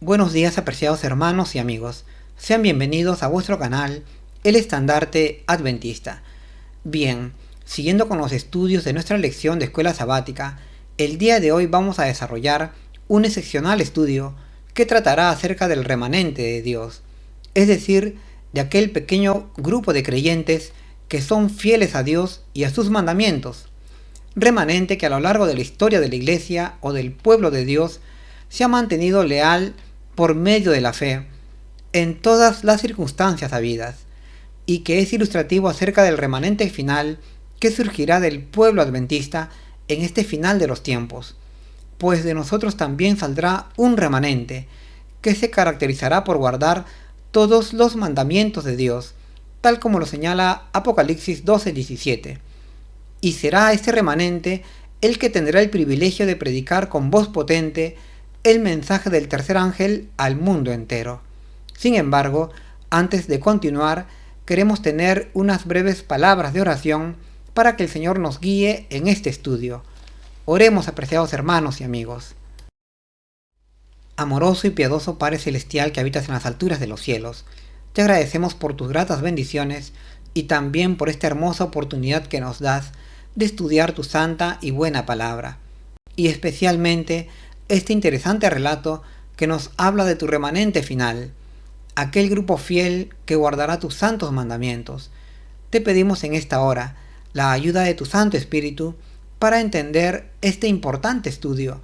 Buenos días, apreciados hermanos y amigos. Sean bienvenidos a vuestro canal, El Estandarte Adventista. Bien, siguiendo con los estudios de nuestra lección de escuela sabática, el día de hoy vamos a desarrollar un excepcional estudio que tratará acerca del remanente de Dios, es decir, de aquel pequeño grupo de creyentes que son fieles a Dios y a sus mandamientos. Remanente que a lo largo de la historia de la Iglesia o del pueblo de Dios se ha mantenido leal por medio de la fe en todas las circunstancias habidas, y que es ilustrativo acerca del remanente final que surgirá del pueblo adventista en este final de los tiempos, pues de nosotros también saldrá un remanente que se caracterizará por guardar todos los mandamientos de Dios, tal como lo señala Apocalipsis 12:17, y será este remanente el que tendrá el privilegio de predicar con voz potente el mensaje del tercer ángel al mundo entero. Sin embargo, antes de continuar, queremos tener unas breves palabras de oración para que el Señor nos guíe en este estudio. Oremos, apreciados hermanos y amigos. Amoroso y piadoso Padre Celestial que habitas en las alturas de los cielos, te agradecemos por tus gratas bendiciones y también por esta hermosa oportunidad que nos das de estudiar tu santa y buena palabra, y especialmente este interesante relato que nos habla de tu remanente final, aquel grupo fiel que guardará tus santos mandamientos. Te pedimos en esta hora la ayuda de tu Santo Espíritu para entender este importante estudio,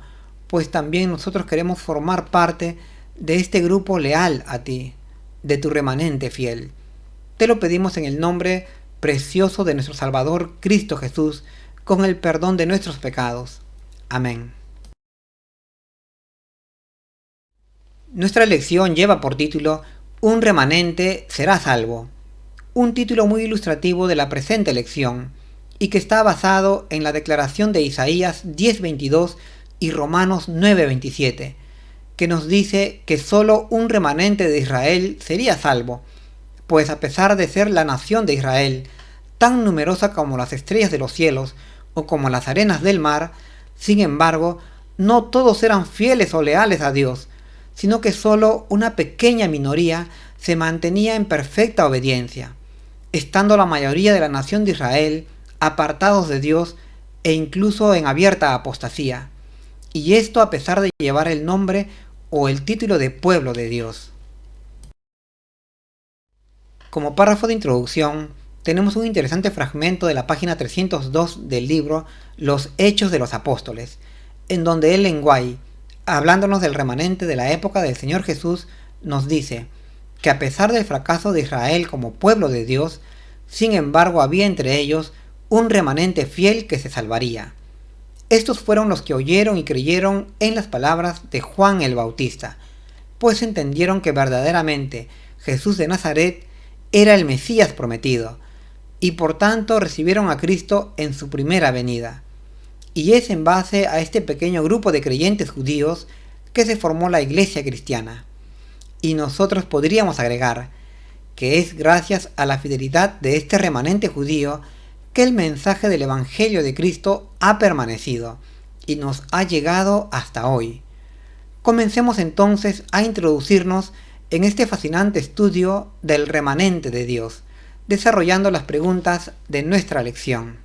pues también nosotros queremos formar parte de este grupo leal a ti, de tu remanente fiel. Te lo pedimos en el nombre precioso de nuestro Salvador Cristo Jesús, con el perdón de nuestros pecados. Amén. Nuestra lección lleva por título Un remanente será salvo, un título muy ilustrativo de la presente lección y que está basado en la declaración de Isaías 10:22 y Romanos 9:27, que nos dice que solo un remanente de Israel sería salvo, pues a pesar de ser la nación de Israel tan numerosa como las estrellas de los cielos o como las arenas del mar, sin embargo, no todos eran fieles o leales a Dios, sino que solo una pequeña minoría se mantenía en perfecta obediencia, estando la mayoría de la nación de Israel apartados de Dios e incluso en abierta apostasía, y esto a pesar de llevar el nombre o el título de pueblo de Dios. Como párrafo de introducción, tenemos un interesante fragmento de la página 302 del libro Los Hechos de los Apóstoles, en donde Ellen White, hablándonos del remanente de la época del Señor Jesús, nos dice que a pesar del fracaso de Israel como pueblo de Dios, sin embargo había entre ellos un remanente fiel que se salvaría. Estos fueron los que oyeron y creyeron en las palabras de Juan el Bautista, pues entendieron que verdaderamente Jesús de Nazaret era el Mesías prometido, y por tanto recibieron a Cristo en su primera venida. Y es en base a este pequeño grupo de creyentes judíos que se formó la Iglesia cristiana. Y nosotros podríamos agregar que es gracias a la fidelidad de este remanente judío que el mensaje del Evangelio de Cristo ha permanecido y nos ha llegado hasta hoy. Comencemos entonces a introducirnos en este fascinante estudio del remanente de Dios, desarrollando las preguntas de nuestra lección.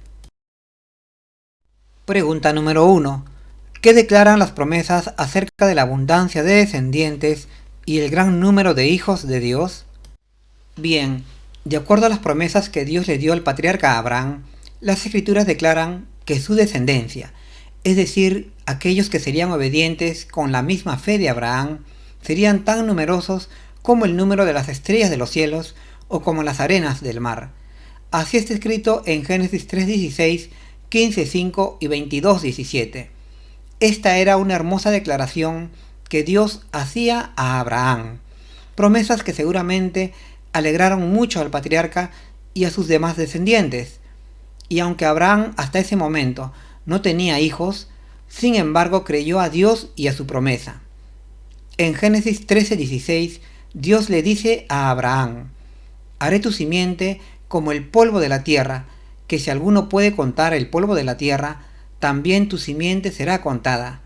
Pregunta número 1. ¿Qué declaran las promesas acerca de la abundancia de descendientes y el gran número de hijos de Dios? Bien, de acuerdo a las promesas que Dios le dio al patriarca Abraham, las Escrituras declaran que su descendencia, es decir, aquellos que serían obedientes con la misma fe de Abraham, serían tan numerosos como el número de las estrellas de los cielos o como las arenas del mar. Así está escrito en Génesis 3:16, 15:5 y 22:17. Esta era una hermosa declaración que Dios hacía a Abraham, promesas que seguramente alegraron mucho al patriarca y a sus demás descendientes. Y aunque Abraham hasta ese momento no tenía hijos, sin embargo creyó a Dios y a su promesa. En Génesis 13:16, Dios le dice a Abraham: haré tu simiente como el polvo de la tierra, que si alguno puede contar el polvo de la tierra, también tu simiente será contada.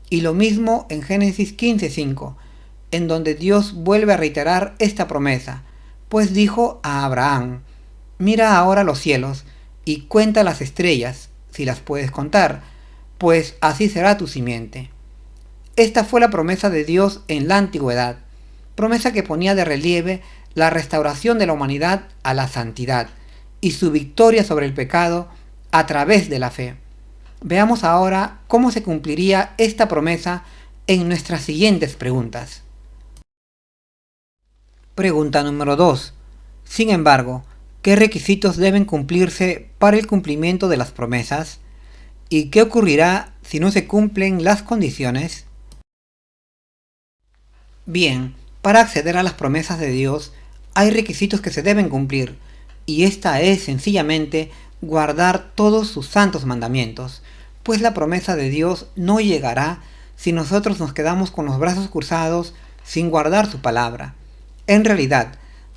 Y lo mismo en Génesis 15:5, en donde Dios vuelve a reiterar esta promesa, pues dijo a Abraham: mira ahora los cielos y cuenta las estrellas, si las puedes contar, pues así será tu simiente. Esta fue la promesa de Dios en la antigüedad, promesa que ponía de relieve la restauración de la humanidad a la santidad y su victoria sobre el pecado a través de la fe. Veamos ahora cómo se cumpliría esta promesa en nuestras siguientes preguntas. Pregunta número 2. Sin embargo, ¿qué requisitos deben cumplirse para el cumplimiento de las promesas? ¿Y qué ocurrirá si no se cumplen las condiciones? Bien, para acceder a las promesas de Dios hay requisitos que se deben cumplir, y esta es sencillamente guardar todos sus santos mandamientos, pues la promesa de Dios no llegará si nosotros nos quedamos con los brazos cruzados sin guardar su palabra. En realidad,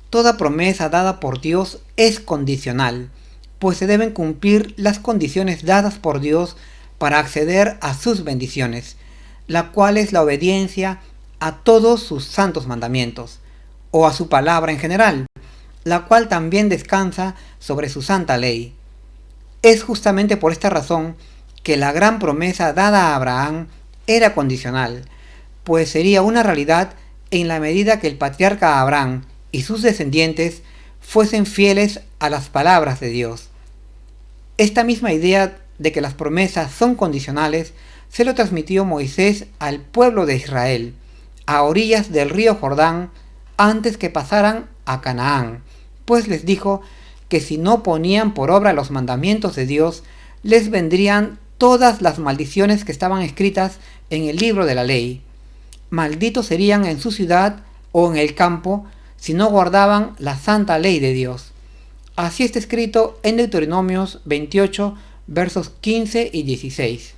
toda promesa dada por Dios es condicional, pues se deben cumplir las condiciones dadas por Dios para acceder a sus bendiciones, la cual es la obediencia a todos sus santos mandamientos, o a su palabra en general, la cual también descansa sobre su santa ley. Es justamente por esta razón que la gran promesa dada a Abraham era condicional, pues sería una realidad en la medida que el patriarca Abraham y sus descendientes fuesen fieles a las palabras de Dios. Esta misma idea de que las promesas son condicionales se lo transmitió Moisés al pueblo de Israel, a orillas del río Jordán, antes que pasaran a Canaán, pues les dijo que si no ponían por obra los mandamientos de Dios, les vendrían todas las maldiciones que estaban escritas en el libro de la ley. Malditos serían en su ciudad o en el campo si no guardaban la santa ley de Dios. Así está escrito en Deuteronomios 28, versos 15 y 16.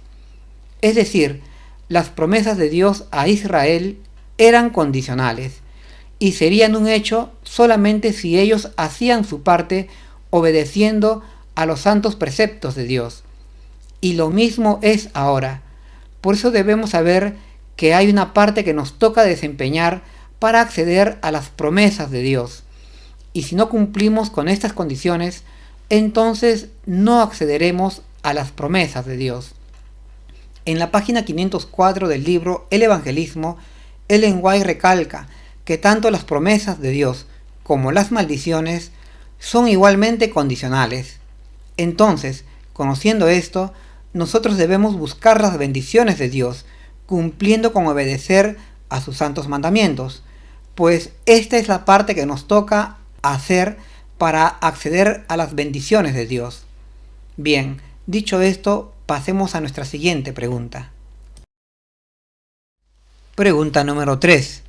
Es decir, las promesas de Dios a Israel eran condicionales y serían un hecho solamente si ellos hacían su parte obedeciendo a los santos preceptos de Dios. Y lo mismo es ahora. Por eso debemos saber que hay una parte que nos toca desempeñar para acceder a las promesas de Dios. Y si no cumplimos con estas condiciones, entonces no accederemos a las promesas de Dios. En la página 504 del libro El Evangelismo, Ellen White recalca que tanto las promesas de Dios como las maldiciones son igualmente condicionales. Entonces, conociendo esto, nosotros debemos buscar las bendiciones de Dios, cumpliendo con obedecer a sus santos mandamientos, pues esta es la parte que nos toca hacer para acceder a las bendiciones de Dios. Bien, dicho esto, pasemos a nuestra siguiente pregunta. Pregunta número 3.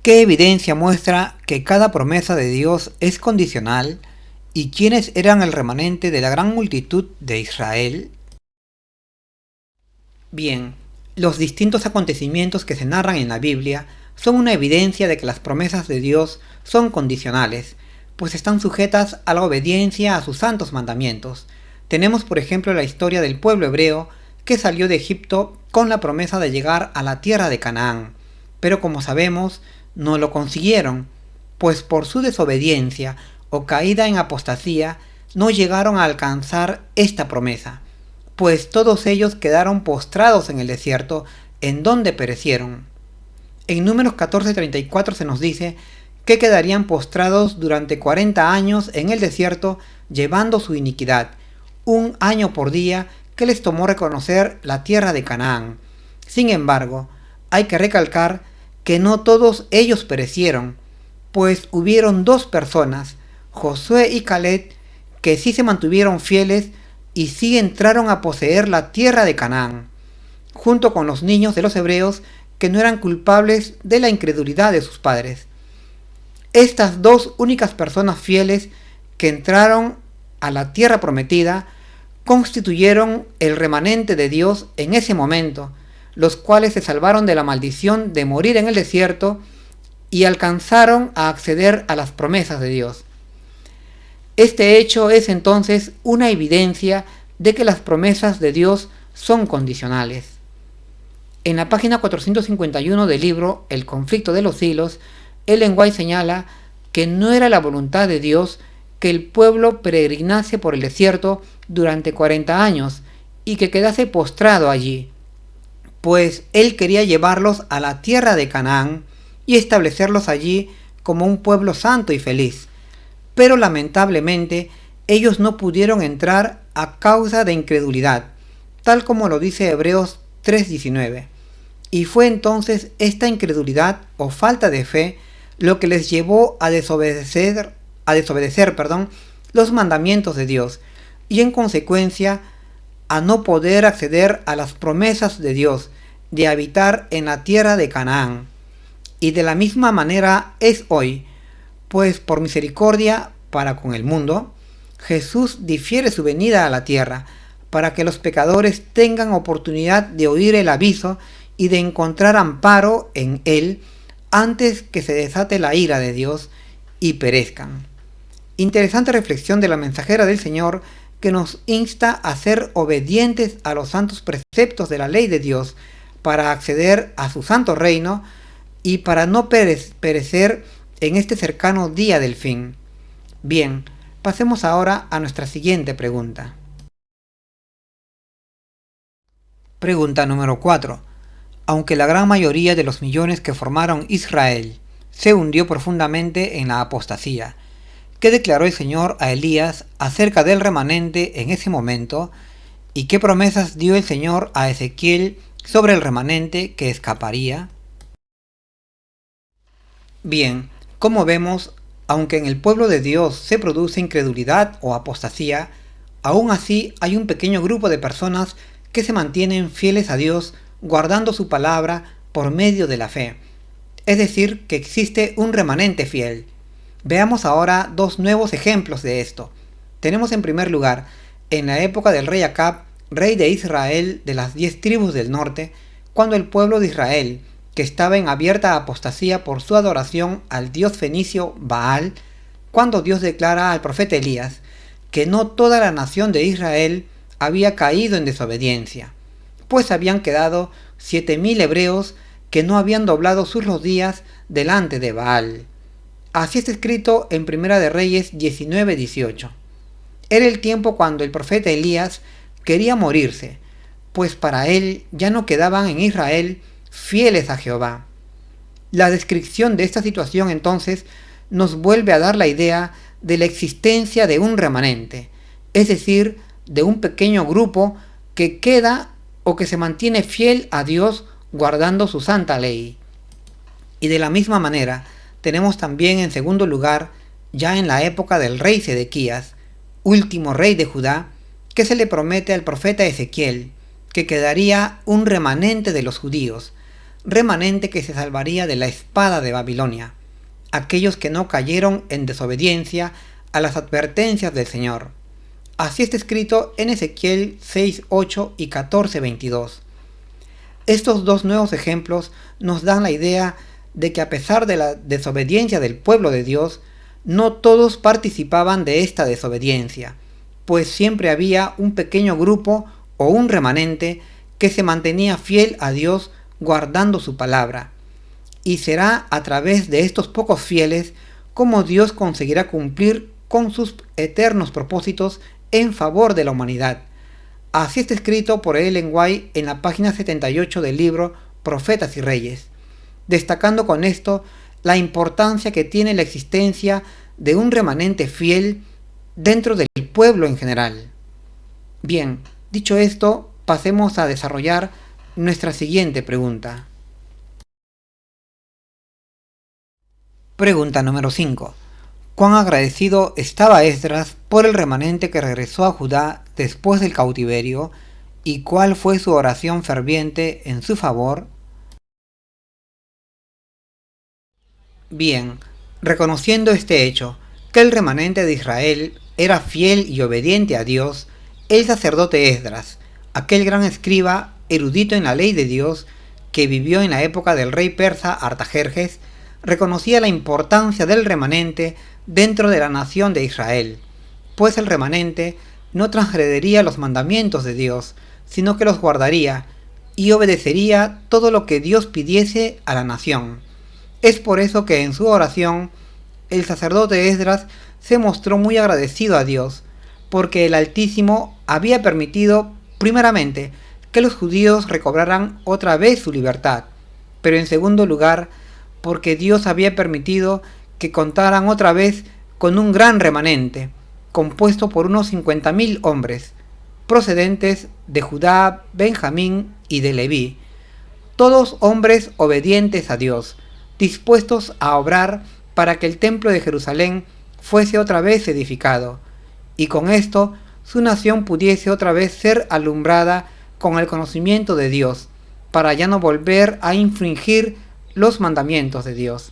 ¿Qué evidencia muestra que cada promesa de Dios es condicional y quiénes eran el remanente de la gran multitud de Israel? Bien, los distintos acontecimientos que se narran en la Biblia son una evidencia de que las promesas de Dios son condicionales, pues están sujetas a la obediencia a sus santos mandamientos. Tenemos por ejemplo la historia del pueblo hebreo que salió de Egipto con la promesa de llegar a la tierra de Canaán, pero como sabemos, no lo consiguieron, pues por su desobediencia o caída en apostasía no llegaron a alcanzar esta promesa, pues todos ellos quedaron postrados en el desierto, en donde perecieron. En Números 14:34 se nos dice que quedarían postrados durante 40 años en el desierto, llevando su iniquidad, 1 año por día que les tomó reconocer la tierra de Canaán. Sin embargo, hay que recalcar que no todos ellos perecieron, pues hubieron 2 personas, Josué y Caleb, que sí se mantuvieron fieles y sí entraron a poseer la tierra de Canaán, junto con los niños de los hebreos que no eran culpables de la incredulidad de sus padres. Estas 2 únicas personas fieles que entraron a la tierra prometida constituyeron el remanente de Dios en ese momento, los cuales se salvaron de la maldición de morir en el desierto y alcanzaron a acceder a las promesas de Dios. Este hecho es entonces una evidencia de que las promesas de Dios son condicionales. En la página 451 del libro El conflicto de los siglos, Ellen White señala que no era la voluntad de Dios que el pueblo peregrinase por el desierto durante 40 años y que quedase postrado allí, pues Él quería llevarlos a la tierra de Canaán y establecerlos allí como un pueblo santo y feliz. Pero lamentablemente ellos no pudieron entrar a causa de incredulidad, tal como lo dice Hebreos 3:19. Y fue entonces esta incredulidad o falta de fe lo que les llevó a desobedecer los mandamientos de Dios y en consecuencia a no poder acceder a las promesas de Dios de habitar en la tierra de Canaán. Y de la misma manera es hoy, pues por misericordia para con el mundo, Jesús difiere su venida a la tierra para que los pecadores tengan oportunidad de oír el aviso y de encontrar amparo en Él antes que se desate la ira de Dios y perezcan. Interesante reflexión de la mensajera del Señor que nos insta a ser obedientes a los santos preceptos de la ley de Dios para acceder a su santo reino y para no perecer en este cercano día del fin. Bien, pasemos ahora a nuestra siguiente pregunta. Pregunta número 4. Aunque la gran mayoría de los millones que formaron Israel se hundió profundamente en la apostasía, ¿qué declaró el Señor a Elías acerca del remanente en ese momento? ¿Y qué promesas dio el Señor a Ezequiel sobre el remanente que escaparía? Bien, como vemos, aunque en el pueblo de Dios se produce incredulidad o apostasía, aún así hay un pequeño grupo de personas que se mantienen fieles a Dios guardando su palabra por medio de la fe. Es decir, que existe un remanente fiel. Veamos ahora dos nuevos ejemplos de esto. Tenemos en primer lugar, en la época del rey Acab, rey de Israel de las 10 tribus del norte, cuando el pueblo de Israel, que estaba en abierta apostasía por su adoración al dios fenicio Baal, cuando Dios declara al profeta Elías que no toda la nación de Israel había caído en desobediencia, pues habían quedado 7,000 hebreos que no habían doblado sus rodillas delante de Baal. Así está escrito en Primera de Reyes 19:18. Era el tiempo cuando el profeta Elías quería morirse, pues para él ya no quedaban en Israel fieles a Jehová. La descripción de esta situación entonces nos vuelve a dar la idea de la existencia de un remanente, es decir, de un pequeño grupo que queda o que se mantiene fiel a Dios guardando su santa ley. Y de la misma manera, tenemos también en segundo lugar, ya en la época del rey Sedequías, último rey de Judá, que se le promete al profeta Ezequiel que quedaría un remanente de los judíos, remanente que se salvaría de la espada de Babilonia, aquellos que no cayeron en desobediencia a las advertencias del Señor. Así está escrito en Ezequiel 6:8 y 14:22. Estos dos nuevos ejemplos nos dan la idea de que a pesar de la desobediencia del pueblo de Dios, no todos participaban de esta desobediencia, pues siempre había un pequeño grupo o un remanente que se mantenía fiel a Dios guardando su palabra. Y será a través de estos pocos fieles como Dios conseguirá cumplir con sus eternos propósitos en favor de la humanidad. Así está escrito por Ellen White en la página 78 del libro Profetas y Reyes, destacando con esto la importancia que tiene la existencia de un remanente fiel dentro del pueblo en general. Bien, dicho esto, pasemos a desarrollar nuestra siguiente pregunta. Pregunta número 5. ¿Cuán agradecido estaba Esdras por el remanente que regresó a Judá después del cautiverio y cuál fue su oración ferviente en su favor? Bien, reconociendo este hecho, que el remanente de Israel era fiel y obediente a Dios, el sacerdote Esdras, aquel gran escriba erudito en la ley de Dios que vivió en la época del rey persa Artajerjes, reconocía la importancia del remanente dentro de la nación de Israel, pues el remanente no transgrediría los mandamientos de Dios, sino que los guardaría, y obedecería todo lo que Dios pidiese a la nación. Es por eso que en su oración el sacerdote Esdras se mostró muy agradecido a Dios, porque el Altísimo había permitido, primeramente, que los judíos recobraran otra vez su libertad, pero en segundo lugar, porque Dios había permitido que contaran otra vez con un gran remanente, compuesto por unos 50.000 hombres, procedentes de Judá, Benjamín y de Leví, todos hombres obedientes a Dios, dispuestos a obrar para que el templo de Jerusalén fuese otra vez edificado, y con esto su nación pudiese otra vez ser alumbrada con el conocimiento de Dios, para ya no volver a infringir los mandamientos de Dios,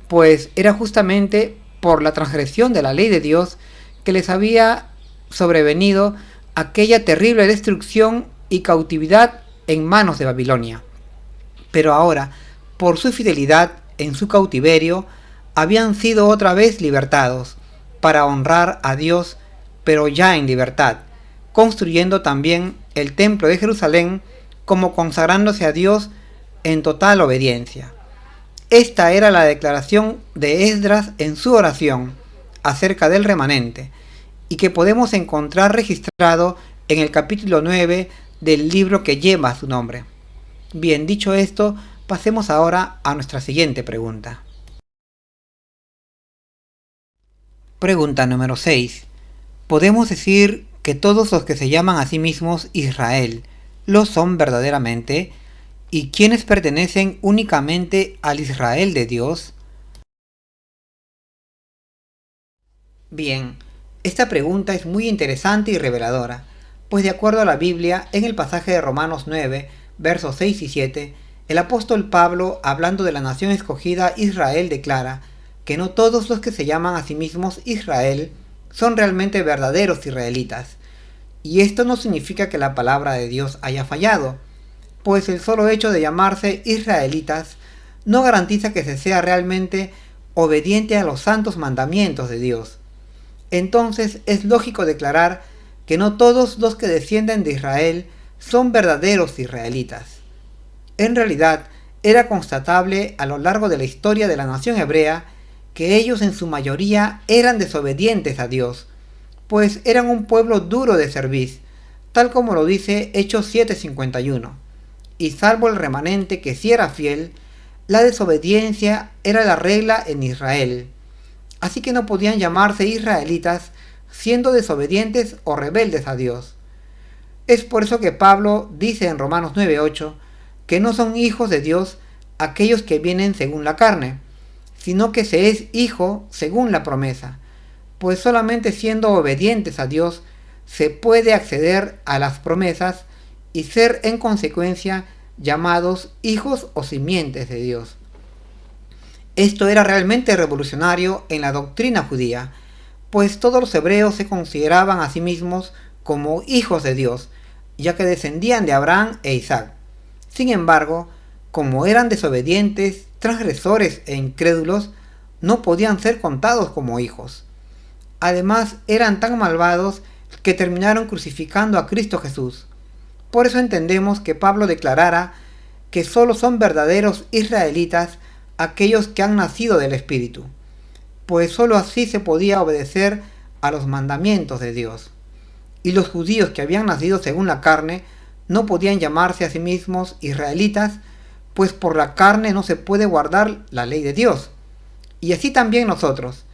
pues era justamente por la transgresión de la ley de Dios que les había sobrevenido aquella terrible destrucción y cautividad en manos de Babilonia. Pero ahora, por su fidelidad en su cautiverio, habían sido otra vez libertados, para honrar a Dios, pero ya en libertad, construyendo también el templo de Jerusalén como consagrándose a Dios en total obediencia. Esta era la declaración de Esdras en su oración acerca del remanente, y que podemos encontrar registrado en el capítulo 9 del libro que lleva su nombre. Bien, dicho esto, pasemos ahora a nuestra siguiente pregunta. Pregunta número 6. ¿Podemos decir que todos los que se llaman a sí mismos Israel lo son verdaderamente? ¿Y quienes pertenecen únicamente al Israel de Dios? Bien, esta pregunta es muy interesante y reveladora, pues de acuerdo a la Biblia, en el pasaje de Romanos 9, versos 6 y 7, el apóstol Pablo, hablando de la nación escogida Israel, declara que no todos los que se llaman a sí mismos Israel son realmente verdaderos israelitas. Y esto no significa que la palabra de Dios haya fallado, pues el solo hecho de llamarse israelitas no garantiza que se sea realmente obediente a los santos mandamientos de Dios. Entonces es lógico declarar que no todos los que descienden de Israel son verdaderos israelitas. En realidad, era constatable a lo largo de la historia de la nación hebrea que ellos en su mayoría eran desobedientes a Dios, pues eran un pueblo duro de cerviz, tal como lo dice Hechos 7:51. Y salvo el remanente que sí era fiel, la desobediencia era la regla en Israel. Así que no podían llamarse israelitas siendo desobedientes o rebeldes a Dios. Es por eso que Pablo dice en Romanos 9:8 que no son hijos de Dios aquellos que vienen según la carne, sino que se es hijo según la promesa, pues solamente siendo obedientes a Dios se puede acceder a las promesas y ser en consecuencia llamados hijos o simientes de Dios. Esto era realmente revolucionario en la doctrina judía, pues todos los hebreos se consideraban a sí mismos como hijos de Dios, ya que descendían de Abraham e Isaac. Sin embargo, como eran desobedientes, transgresores e incrédulos, no podían ser contados como hijos. Además, eran tan malvados que terminaron crucificando a Cristo Jesús. Por eso entendemos que Pablo declarara que solo son verdaderos israelitas aquellos que han nacido del Espíritu, pues solo así se podía obedecer a los mandamientos de Dios. Y los judíos que habían nacido según la carne no podían llamarse a sí mismos israelitas, pues por la carne no se puede guardar la ley de Dios. Y así también nosotros.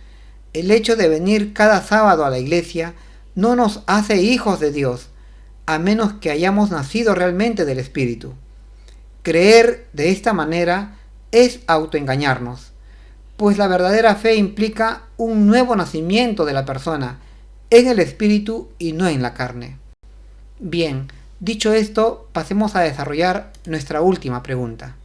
El hecho de venir cada sábado a la iglesia no nos hace hijos de Dios, a menos que hayamos nacido realmente del Espíritu. Creer de esta manera es autoengañarnos, pues la verdadera fe implica un nuevo nacimiento de la persona, en el Espíritu y no en la carne. Bien, dicho esto, pasemos a desarrollar nuestra última pregunta.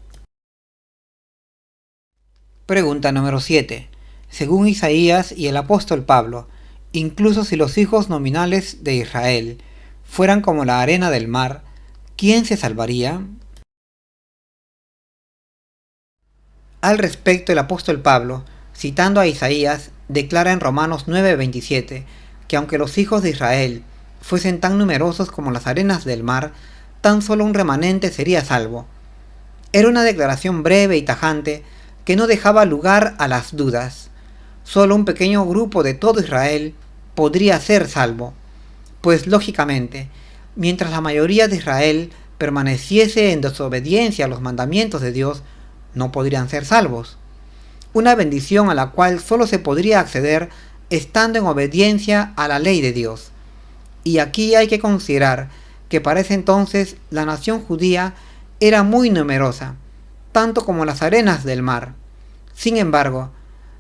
Pregunta número 7. Según Isaías y el apóstol Pablo, incluso si los hijos nominales de Israel fueran como la arena del mar, ¿quién se salvaría? Al respecto, el apóstol Pablo, citando a Isaías, declara en Romanos 9:27 que aunque los hijos de Israel fuesen tan numerosos como las arenas del mar, tan solo un remanente sería salvo. Era una declaración breve y tajante que no dejaba lugar a las dudas. Solo un pequeño grupo de todo Israel podría ser salvo, pues lógicamente, mientras la mayoría de Israel permaneciese en desobediencia a los mandamientos de Dios, no podrían ser salvos. Una bendición a la cual solo se podría acceder estando en obediencia a la ley de Dios. Y aquí hay que considerar que para ese entonces la nación judía era muy numerosa, tanto como las arenas del mar. Sin embargo,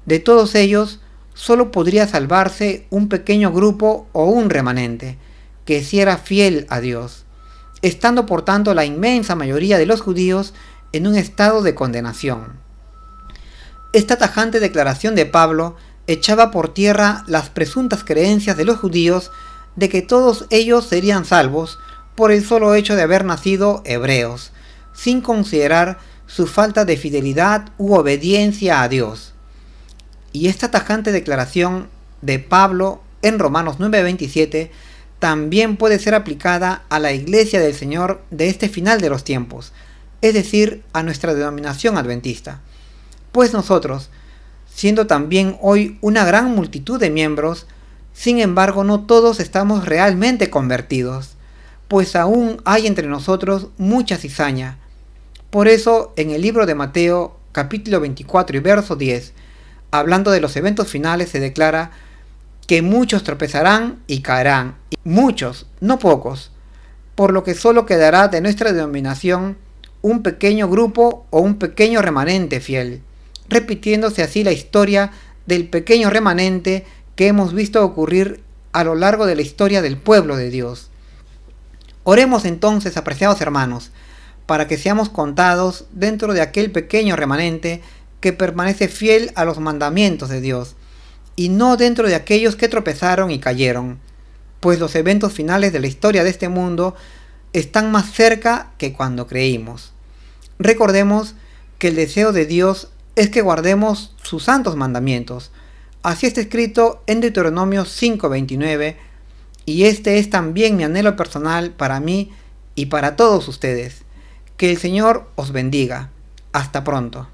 de todos ellos, solo podría salvarse un pequeño grupo o un remanente, que sí era fiel a Dios, estando por tanto la inmensa mayoría de los judíos en un estado de condenación. Esta tajante declaración de Pablo echaba por tierra las presuntas creencias de los judíos de que todos ellos serían salvos por el solo hecho de haber nacido hebreos, sin considerar su falta de fidelidad u obediencia a Dios. Y esta tajante declaración de Pablo en Romanos 9:27 también puede ser aplicada a la Iglesia del Señor de este final de los tiempos, es decir, a nuestra denominación adventista. Pues nosotros, siendo también hoy una gran multitud de miembros, sin embargo no todos estamos realmente convertidos, pues aún hay entre nosotros mucha cizaña. Por eso, en el libro de Mateo, capítulo 24 y verso 10, hablando de los eventos finales, se declara que muchos tropezarán y caerán, y muchos, no pocos, por lo que solo quedará de nuestra denominación un pequeño grupo o un pequeño remanente fiel, repitiéndose así la historia del pequeño remanente que hemos visto ocurrir a lo largo de la historia del pueblo de Dios. Oremos entonces, apreciados hermanos, para que seamos contados dentro de aquel pequeño remanente que permanece fiel a los mandamientos de Dios, y no dentro de aquellos que tropezaron y cayeron, pues los eventos finales de la historia de este mundo están más cerca que cuando creímos. Recordemos que el deseo de Dios es que guardemos sus santos mandamientos. Así está escrito en Deuteronomio 5:29, y este es también mi anhelo personal para mí y para todos ustedes. Que el Señor os bendiga. Hasta pronto.